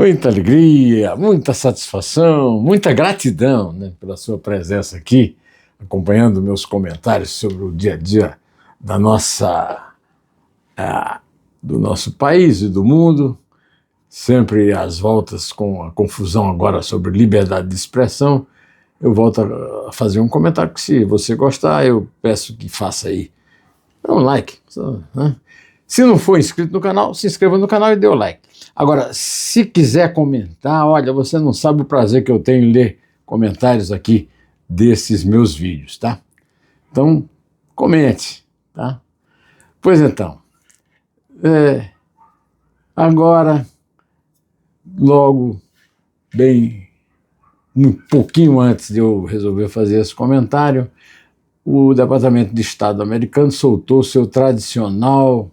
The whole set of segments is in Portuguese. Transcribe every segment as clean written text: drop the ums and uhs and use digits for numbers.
Muita alegria, muita satisfação, muita gratidão, né, pela sua presença aqui, acompanhando meus comentários sobre o dia a dia da do nosso país e do mundo, sempre às voltas com a confusão agora sobre liberdade de expressão. Eu volto a fazer um comentário que, se você gostar, eu peço que faça aí um like, né? Se não for inscrito no canal, se inscreva no canal e dê o like. Agora, se quiser comentar, olha, você não sabe o prazer que eu tenho em ler comentários aqui desses meus vídeos, tá? Então, comente, tá? Pois então, agora, logo, bem, um pouquinho antes de eu resolver fazer esse comentário, o Departamento de Estado americano soltou seu tradicional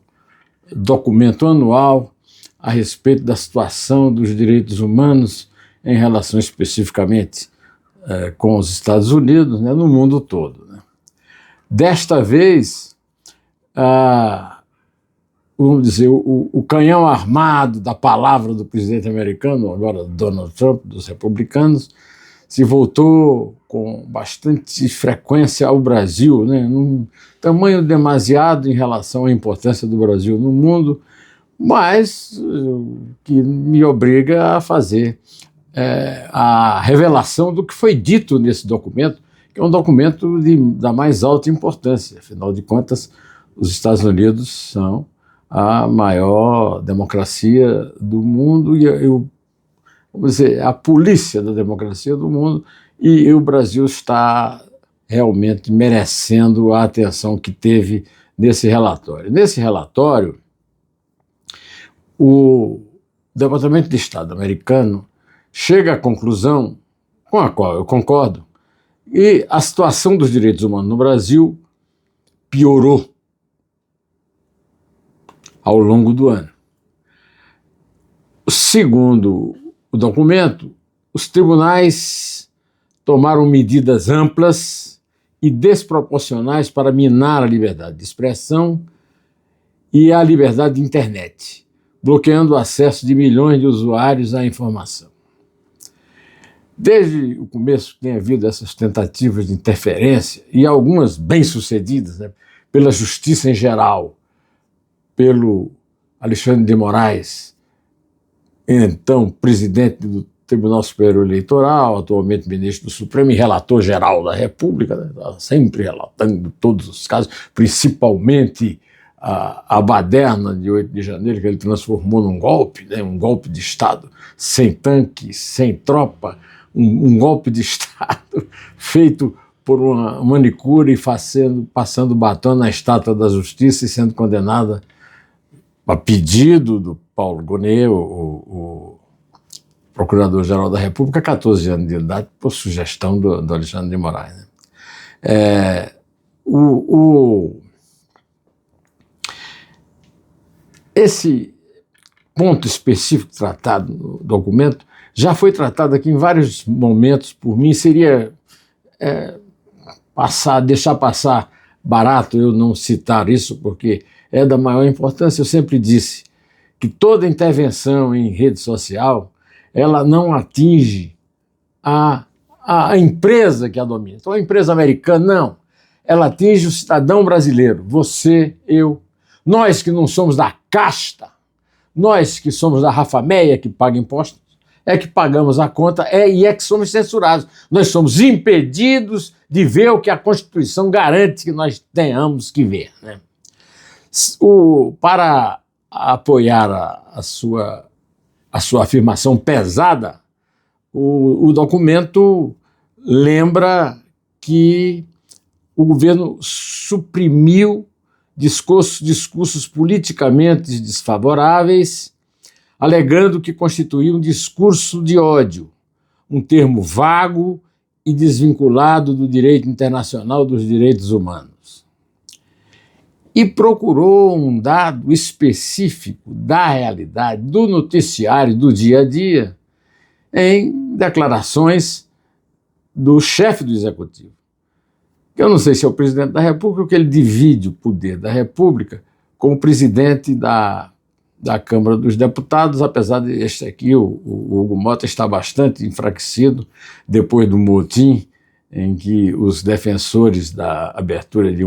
documento anual a respeito da situação dos direitos humanos em relação especificamente com os Estados Unidos, né, no mundo todo, né. Desta vez, vamos dizer, o canhão armado da palavra do presidente americano, agora Donald Trump, dos republicanos, se voltou com bastante frequência ao Brasil, né, num tamanho demasiado em relação à importância do Brasil no mundo, mas que me obriga a fazer a revelação do que foi dito nesse documento, que é um documento da mais alta importância. Afinal de contas, os Estados Unidos são a maior democracia do mundo e vamos dizer, a polícia da democracia do mundo, e o Brasil está realmente merecendo a atenção que teve nesse relatório. Nesse relatório, o Departamento de Estado americano chega à conclusão, com a qual eu concordo, que a situação dos direitos humanos no Brasil piorou ao longo do ano. Segundo o documento, os tribunais tomaram medidas amplas e desproporcionais para minar a liberdade de expressão e a liberdade de internet, bloqueando o acesso de milhões de usuários à informação. Desde o começo tem havido essas tentativas de interferência, e algumas bem-sucedidas, né, pela Justiça em geral, pelo Alexandre de Moraes, então presidente do Tribunal Superior Eleitoral, atualmente ministro do Supremo e relator-geral da República, né, sempre relatando todos os casos, principalmente a baderna de 8 de janeiro, que ele transformou num golpe, né, um golpe de Estado sem tanque, sem tropa, um golpe de Estado feito por uma manicure passando batom na estátua da Justiça e sendo condenada a pedido do Paulo Gonet, o Procurador-Geral da República, a 14 anos de idade, por sugestão do Alexandre de Moraes, né? Esse ponto específico tratado no documento já foi tratado aqui em vários momentos por mim. Seria deixar passar barato eu não citar isso, porque é da maior importância. Eu sempre disse que toda intervenção em rede social, ela não atinge a empresa que a domina. Então, a empresa americana, não. Ela atinge o cidadão brasileiro, você, eu, nós que não somos da casta, nós que somos da rafameia, que paga impostos, é que pagamos a conta e é que somos censurados. Nós somos impedidos de ver o que a Constituição garante que nós tenhamos que ver, né? Para apoiar a sua afirmação pesada, o documento lembra que o governo suprimiu discursos politicamente desfavoráveis, alegando que constituía um discurso de ódio, um termo vago e desvinculado do direito internacional dos direitos humanos. E procurou um dado específico da realidade, do noticiário, do dia a dia, em declarações do chefe do Executivo. Eu não sei se é o presidente da República, porque ele divide o poder da República com o presidente da da Câmara dos Deputados, apesar de este aqui, o Hugo Mota, está bastante enfraquecido depois do motim em que os defensores da abertura de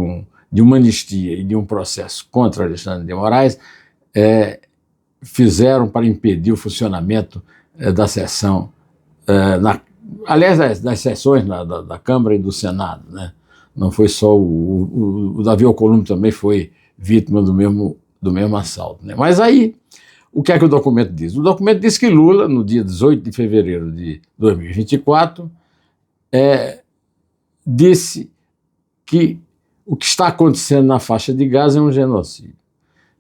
uma anistia e de um processo contra Alexandre de Moraes fizeram para impedir o funcionamento da sessão, aliás, das sessões da Câmara e do Senado, né? Não foi só o Davi Alcolumbre também foi vítima do mesmo assalto, né? Mas aí, o que é que o documento diz? O documento diz que Lula, no dia 18 de fevereiro de 2024, disse que o que está acontecendo na faixa de Gaza é um genocídio.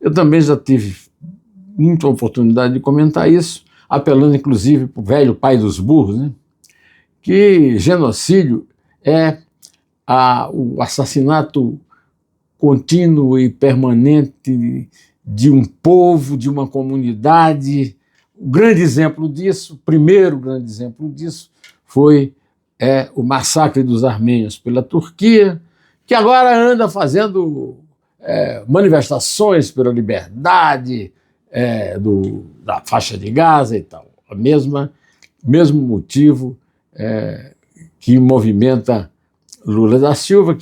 Eu também já tive muita oportunidade de comentar isso, apelando inclusive para o velho pai dos burros, né? Que genocídio é o assassinato contínuo e permanente de um povo, de uma comunidade. O grande exemplo disso, o primeiro grande exemplo disso, foi o massacre dos armênios pela Turquia, que agora anda fazendo manifestações pela liberdade da faixa de Gaza e tal. Mesmo motivo que movimenta Lula da Silva,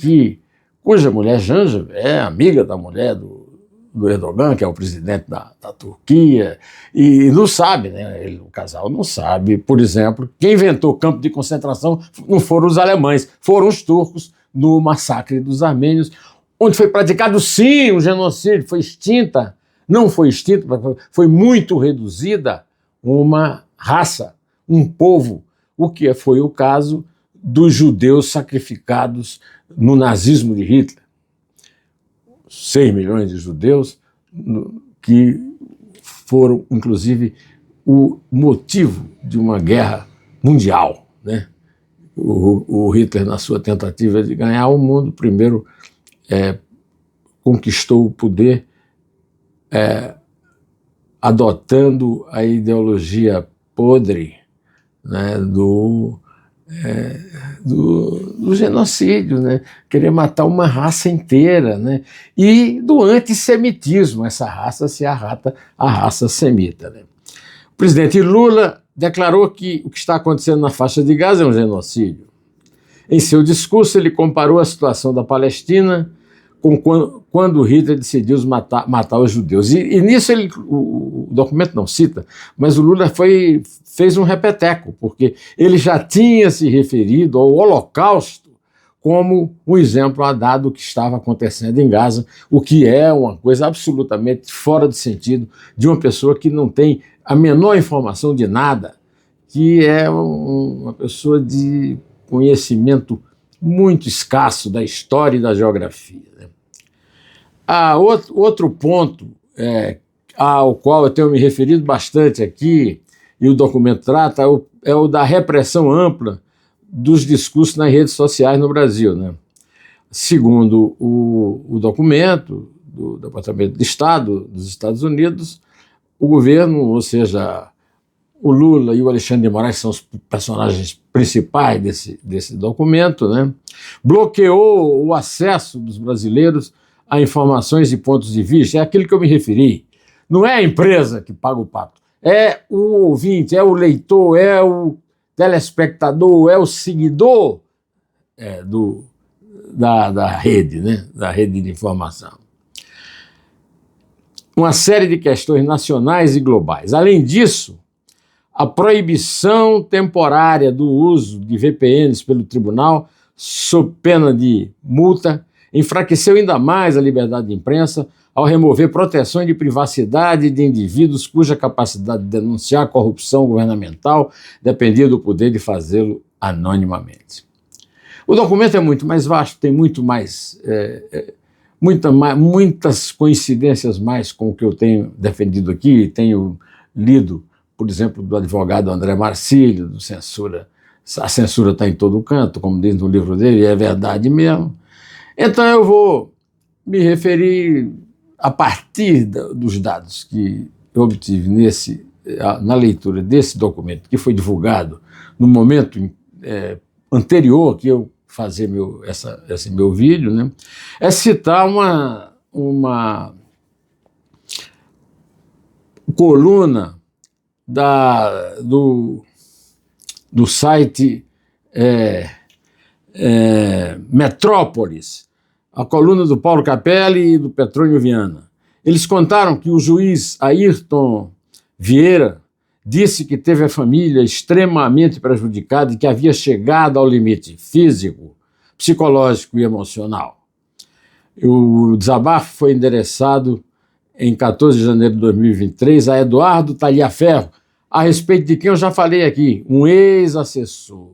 cuja mulher Janja é amiga da mulher do Erdogan, que é o presidente da Turquia, e não sabe, né? O casal não sabe, por exemplo, quem inventou o campo de concentração não foram os alemães, foram os turcos no massacre dos armênios, onde foi praticado sim um genocídio, não foi extinta, foi muito reduzida uma raça, um povo, o que foi o caso dos judeus sacrificados no nazismo de Hitler. 6 milhões de judeus que foram, inclusive, o motivo de uma guerra mundial, né? O Hitler, na sua tentativa de ganhar o mundo, primeiro conquistou o poder adotando a ideologia podre, né, do genocídio, né? Querer matar uma raça inteira, né? E do antissemitismo, essa raça se arrata a raça semita, né? O presidente Lula declarou que o que está acontecendo na faixa de Gaza é um genocídio. Em seu discurso, ele comparou a situação da Palestina com quando Hitler decidiu matar os judeus. E nisso o documento não cita, mas o Lula fez um repeteco, porque ele já tinha se referido ao Holocausto como um exemplo a dar do que estava acontecendo em Gaza, o que é uma coisa absolutamente fora de sentido de uma pessoa que não tem a menor informação de nada, que é uma pessoa de conhecimento muito escasso da história e da geografia, né? Outro ponto ao qual eu tenho me referido bastante aqui, e o documento trata, é o da repressão ampla dos discursos nas redes sociais no Brasil, né? Segundo o documento do Departamento de Estado dos Estados Unidos, o governo, ou seja, o Lula e o Alexandre de Moraes são os personagens principais desse documento, né? Bloqueou o acesso dos brasileiros a informações e pontos de vista, é aquilo que eu me referi. Não é a empresa que paga o pato, é o ouvinte, é o leitor, é o telespectador, é o seguidor da rede, né? Da rede de informação. Uma série de questões nacionais e globais. Além disso, a proibição temporária do uso de VPNs pelo tribunal, sob pena de multa, enfraqueceu ainda mais a liberdade de imprensa ao remover proteções de privacidade de indivíduos cuja capacidade de denunciar corrupção governamental dependia do poder de fazê-lo anonimamente. O documento é muito mais vasto, tem muitas coincidências mais com o que eu tenho defendido aqui, tenho lido, por exemplo, do advogado André Marcílio, do Censura. A censura está em todo canto, como diz no livro dele, e é verdade mesmo. Então eu vou me referir a partir dos dados que eu obtive na leitura desse documento, que foi divulgado no momento anterior que eu fazer esse meu vídeo, né? É citar coluna do site Metrópolis, a coluna do Paulo Capelli e do Petrônio Viana. Eles contaram que o juiz Ayrton Vieira disse que teve a família extremamente prejudicada e que havia chegado ao limite físico, psicológico e emocional. O desabafo foi endereçado em 14 de janeiro de 2023 a Eduardo Taliaferro, a respeito de quem eu já falei aqui, um ex-assessor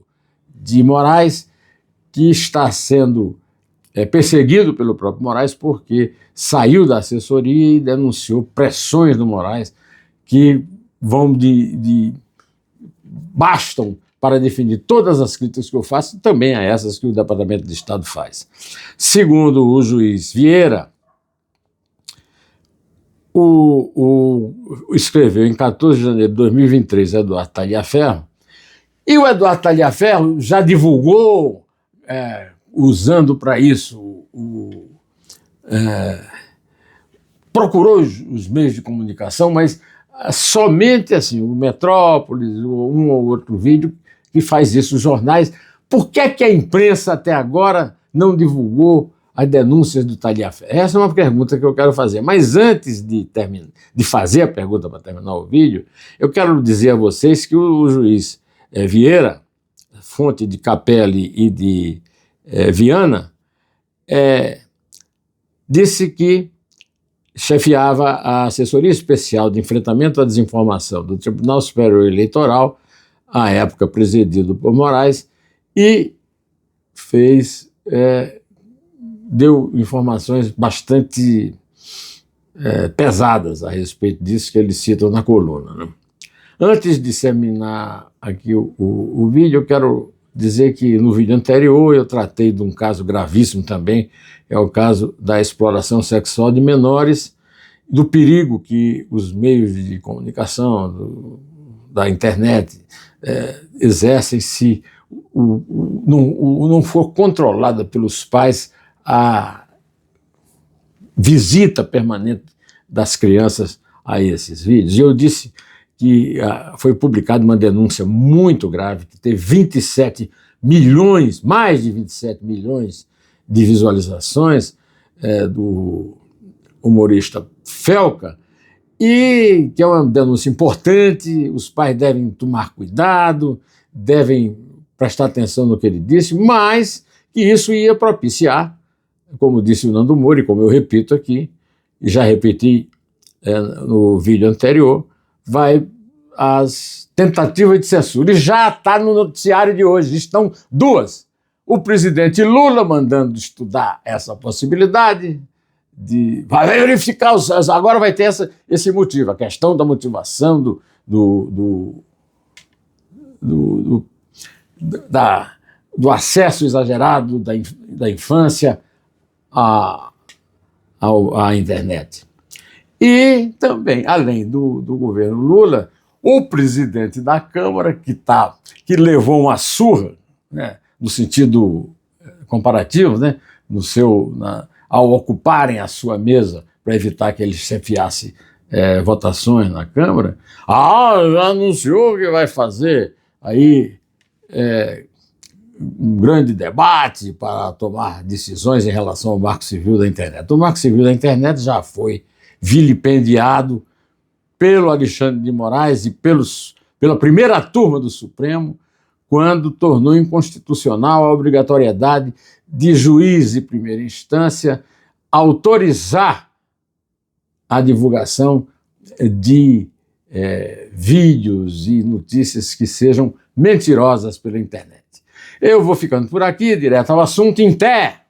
de Moraes que está sendo perseguido pelo próprio Moraes porque saiu da assessoria e denunciou pressões do Moraes que bastam para definir todas as críticas que eu faço, e também a essas que o Departamento de Estado faz. Segundo o juiz Vieira, escreveu em 14 de janeiro de 2023 Eduardo Taliaferro, e o Eduardo Taliaferro já divulgou, usando para isso, procurou os meios de comunicação, mas somente assim, o Metrópolis, um ou outro vídeo que faz isso, os jornais. Por que a imprensa até agora não divulgou as denúncias do Taliaferro? Essa é uma pergunta que eu quero fazer. Mas antes de fazer a pergunta para terminar o vídeo, eu quero dizer a vocês que o juiz Vieira, fonte de Capelli e de Viana, disse que chefiava a Assessoria Especial de Enfrentamento à Desinformação do Tribunal Superior Eleitoral, à época presidido por Moraes, e deu informações bastante pesadas a respeito disso que eles citam na coluna, né? Antes de disseminar aqui o vídeo, eu quero dizer que no vídeo anterior eu tratei de um caso gravíssimo também, é o caso da exploração sexual de menores, do perigo que os meios de comunicação, da internet, exercem se não for controlada pelos pais a visita permanente das crianças a esses vídeos. E eu disse que foi publicada uma denúncia muito grave, que teve 27 milhões, mais de 27 milhões de visualizações do humorista Felca, e que é uma denúncia importante. Os pais devem tomar cuidado, devem prestar atenção no que ele disse, mas que isso ia propiciar, como disse o Nando Moura, e como eu repito aqui, e já repeti no vídeo anterior, as tentativas de censura. E já está no noticiário de hoje, estão duas. O presidente Lula mandando estudar essa possibilidade, vai verificar, agora vai ter esse motivo, a questão da motivação do acesso exagerado da infância à internet. E também, além do governo Lula, o presidente da Câmara, que levou uma surra, né, no sentido comparativo, né, ao ocuparem a sua mesa para evitar que ele chefiasse votações na Câmara, já anunciou que vai fazer aí um grande debate para tomar decisões em relação ao Marco Civil da Internet. O Marco Civil da Internet já foi vilipendiado pelo Alexandre de Moraes e pela primeira turma do Supremo, quando tornou inconstitucional a obrigatoriedade de juiz de primeira instância autorizar a divulgação de vídeos e notícias que sejam mentirosas pela internet. Eu vou ficando por aqui, direto ao assunto. Em té!